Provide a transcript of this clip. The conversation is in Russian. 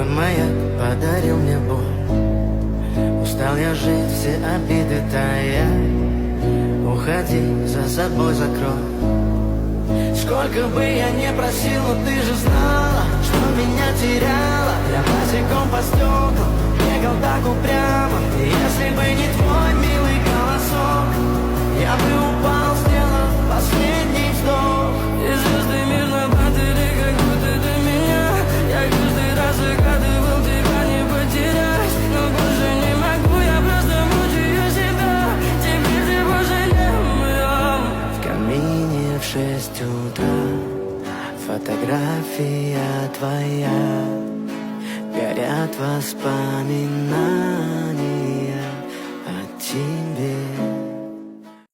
Огонь маяк подарил мне боль. Устал я жить, все обиды тая. Уходи, за собой закрой. Сколько бы я не просил, но ты же знала, что меня теряла. Я босиком по стеклам бегал так упрямо. И если бы не твой милый голосок, я бы упал, сделав последний вздох. И звезды мирно падали, как будто до меня. Я каждый раз загадывал тебя не потерять, но больше не могу, я просто мучаю себя. Теперь ты пожалел. В камине в 6 утра фотография твоя. Горят воспоминания о тебе.